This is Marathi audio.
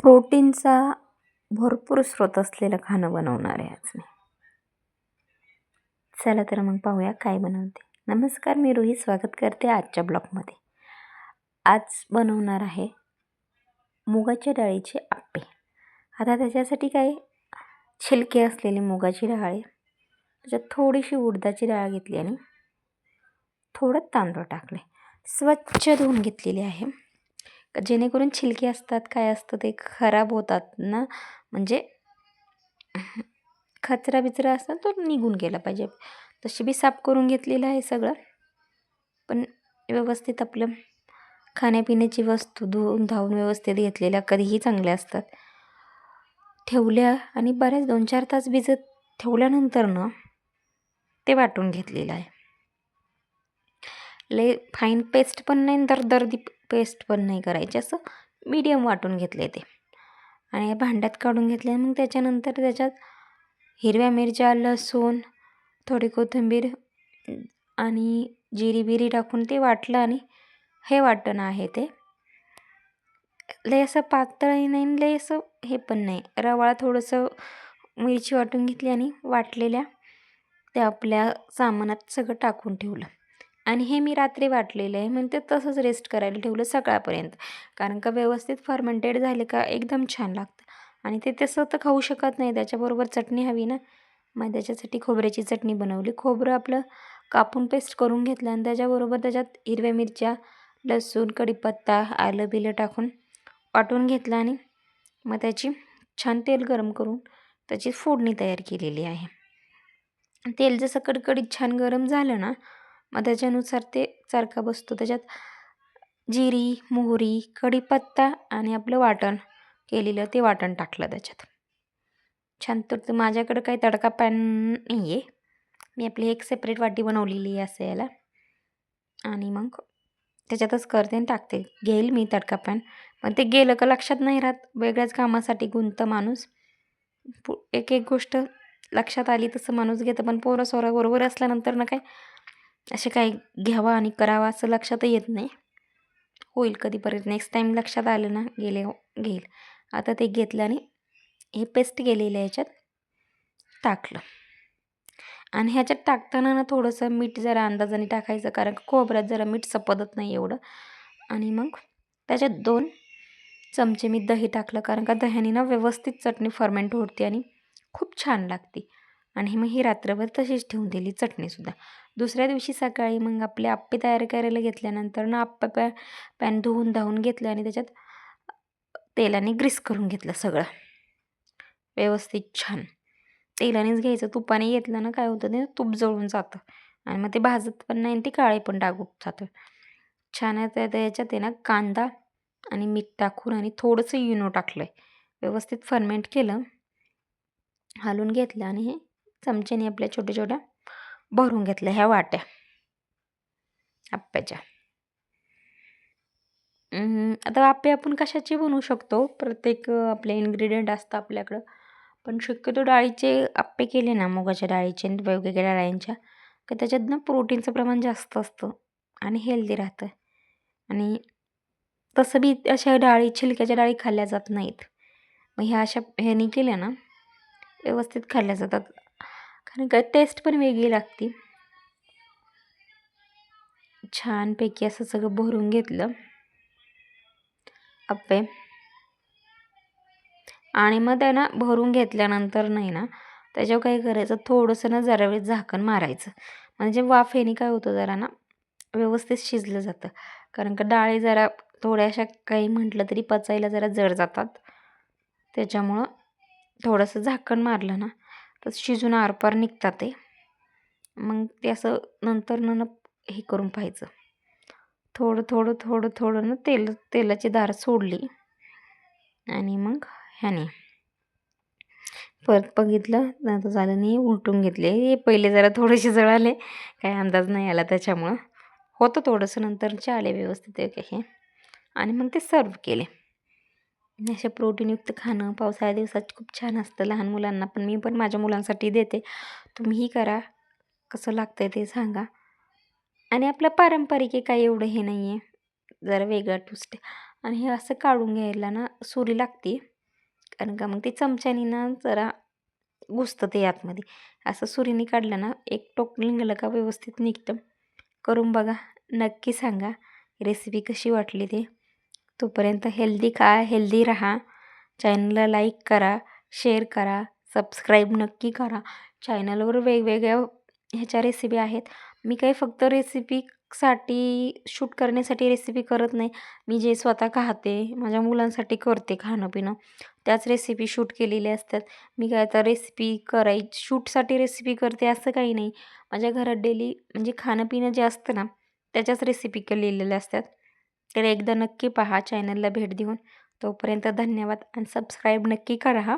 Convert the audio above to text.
प्रोटीनचा भरपूर स्रोत असलेलं खाणं बनवणार आहे आज मी. चला तर मग पाहूया काय बनवते. नमस्कार, मी रोही स्वागत करते आजच्या ब्लॉगमध्ये. आज बनवणार आहे मुगाच्या डाळीचे आप्पे. आता त्याच्यासाठी काय, छिलके असलेली मुगाची डाळ आहे, त्याच्यात थोडीशी उडदाची डाळ घेतली आणि थोडं तांदूळ टाकले, स्वच्छ धुवून घेतलेले आहे. जेणेकरून छिलके असतात, काय असतं ते खराब होतात ना, म्हणजे कचरा बिचरा असतात तो निघून गेला पाहिजे. तशी बी साफ करून घेतलेलं आहे सगळं, पण व्यवस्थित आपलं खाण्यापिण्याची वस्तू धुवून धावून व्यवस्थित घेतलेल्या कधीही चांगल्या असतात. ठेवल्या आणि बऱ्याच 2-4 तास भिजत ठेवल्यानंतर ना ते वाटून घेतलेलं आहे. लय फाईन पेस्ट पण नाही, दरदरी पेस्ट पण नाही करायची, असं मीडियम वाटून घेतले ते. आणि भांड्यात काढून घेतले. मग त्याच्यानंतर त्याच्यात हिरव्या मिरच्या, लसूण, थोडी कोथिंबीर आणि जिरी बिरी टाकून ते वाटलं. आणि हे वाटण आहे ते लय असं पातळही नाही, लय असं हे पण नाही, रवाळा. थोडंसं मिरची वाटून घेतली आणि वाटलेल्या ते आपल्या सामानात सगळं टाकून ठेवलं. आणि हे मी रात्री वाटलेलं आहे, म्हणजे ते तसंच रेस्ट करायला ठेवलं सकाळपर्यंत. कारण का व्यवस्थित फर्मेंटेड झाले का एकदम छान लागतं. आणि ते तसं तर खाऊ शकत नाही, त्याच्याबरोबर चटणी हवी ना. मग त्याच्यासाठी खोबऱ्याची चटणी बनवली. खोबरं आपलं कापून पेस्ट करून घेतलं आणि त्याच्याबरोबर त्याच्यात हिरव्या मिरच्या, लसूण, कढीपत्ता, आलं बिलं टाकून वाटून घेतलं. आणि मग त्याची छान तेल गरम करून त्याची फोडणी तयार केलेली आहे. तेल जसं कडकडीत छान गरम झालं ना, मग त्याच्यानुसार ते चरखा बसतो. त्याच्यात जिरी, मोहरी, कढीपत्ता आणि आपलं वाटण केलेलं ते वाटण टाकलं त्याच्यात. छान. तर माझ्याकडं काही तडका पॅन नाही आहे, मी आपली एक सेपरेट वाटी बनवलेली आहे असं याला. आणि मग त्याच्यातच करते आणि टाकते. घेईल मी तडका पॅन, पण ते गेलं का लक्षात नाही राहत, वेगळ्याच कामासाठी गुंत माणूस. एक एक गोष्ट लक्षात आली तसं माणूस घेतं, पण पोरं सोरा बरोबर असल्यानंतर ना काय असे काही घ्यावा आणि करावा असं लक्षातही येत नाही. होईल कधीपर्यंत, नेक्स्ट टाईम लक्षात आलं ना घेईल. आता ते घेतलं आणि हे पेस्ट केलेलं ह्याच्यात टाकलं. आणि ह्याच्यात टाकताना ना थोडंसं मीठ जरा अंदाजाने टाकायचं, कारण खोबऱ्यात जरा मीठ सपदत नाही एवढं. आणि मग त्याच्यात 2 चमचे मी दही टाकलं, कारण का दह्याने ना व्यवस्थित चटणी फर्मेंट होते आणि खूप छान लागते. आणि मग ही रात्रभर तशीच ठेवून दिली चटणीसुद्धा. दुसऱ्या दिवशी सकाळी मग आपले आप्पे तयार करायला घेतल्यानंतर ना आप्पा पॅन धुवून धावून घेतलं आणि त्याच्यात तेलाने ग्रीस करून घेतलं सगळं व्यवस्थित छान. तेलानेच घ्यायचं, तुपाने घेतलं ना काय होतं, ते तूप जळून जातं आणि मग ते भाजत पण नाही आणि ते काळे पण टाकून जातं. छान आहे. तर याच्यात आहे ना कांदा आणि मीठ टाकून आणि थोडंसं इनो टाकलं आहे, व्यवस्थित फर्मेंट केलं, हलवून घेतलं. आणि हे चमच्याने आपल्या छोट्या छोट्या भरून घेतल्या ह्या वाट्या आप्याच्या. आता आप्पे आपण कशाचे बनवू शकतो, प्रत्येक आपले इन्ग्रेडियंट असतं आपल्याकडं. पण शक्यतो डाळीचे आप्पे केले ना, मुगाच्या डाळीचे आणि वेगवेगळ्या डाळींच्या, तर त्याच्यात ना प्रोटीनचं प्रमाण जास्त असतं आणि हेल्दी राहतं. आणि तसं बी अशा डाळी, छिलक्याच्या डाळी खाल्ल्या जात नाहीत. मग ह्या अशा ह्यानी केल्या ना व्यवस्थित खाल्ल्या जातात, कारण काय टेस्ट पण वेगळी लागते. छानपैकी असं सगळं भरून घेतलं आप्पे. आणि मग त्या ना भरून घेतल्यानंतर नाही ना त्याच्यावर काय करायचं, थोडंसं ना जरा वेळ झाकण मारायचं, म्हणजे वाफेने काय होतं जरा ना व्यवस्थित शिजलं जातं. कारण का डाळी जरा थोड्याशा काही म्हटलं तरी पचायला जरा जड जातात, त्याच्यामुळं थोडंसं झाकण मारलं ना तर शिजून आरपार निघतात ते. मग ते असं नंतर ना हे करून पाहायचं, थोडं थोडं थोडं थोडं ना तेलाची धार सोडली. आणि मग ह्याने परत बघितलं नंतर झालं नाही, उलटून घेतले. पहिले जरा थोडेसे जळाले, काही अंदाज नाही आला, त्याच्यामुळं होतं थोडंसं, नंतरचे आले व्यवस्थित हे. आणि मग ते सर्व केले. अशा प्रोटीनयुक्त खाणं पावसाळ्या दिवसात खूप छान असतं लहान मुलांना, पण मी पण माझ्या मुलांसाठी देते. तुम्हीही करा, कसं लागतं आहे ते सांगा. आणि आपलं पारंपरिक आहे, काही एवढं हे नाही आहे, जरा वेगळं ट्विस्ट. आणि हे असं काढून घ्यायला ना सुरी लागते, कारण का मग ते चमच्यानी ना जरा घुसतं ते आतमध्ये. असं सुरीने काढलं ना एक टोक निघालं का व्यवस्थित निघतं. करून बघा. नक्की सांगा रेसिपी कशी वाटली ते. तोपर्यंत हेल्दी खा, हेल्दी राहा. चॅनलला लाईक करा, शेअर करा, सबस्क्राईब नक्की करा. चॅनलवर वेगवेगळ्या ह्याच्या रेसिपी आहेत. मी काही फक्त रेसिपीसाठी शूट करण्यासाठी रेसिपी करत नाही. मी जे स्वतः खाते, माझ्या मुलांसाठी करते खाणं-पिणं, त्याच रेसिपी शूट केलेल्या असतात. मी काय आता रेसिपी शूटसाठी रेसिपी करते असं काही नाही. माझ्या घरात डेली म्हणजे खाणं-पिणं जे असतं ना, त्याच्याच रेसिपी केलेल्या असतात. तर एकदा नक्की पहा चॅनलला भेट देऊन. तोपर्यंत धन्यवाद आणि सबस्क्राईब नक्की करा हां.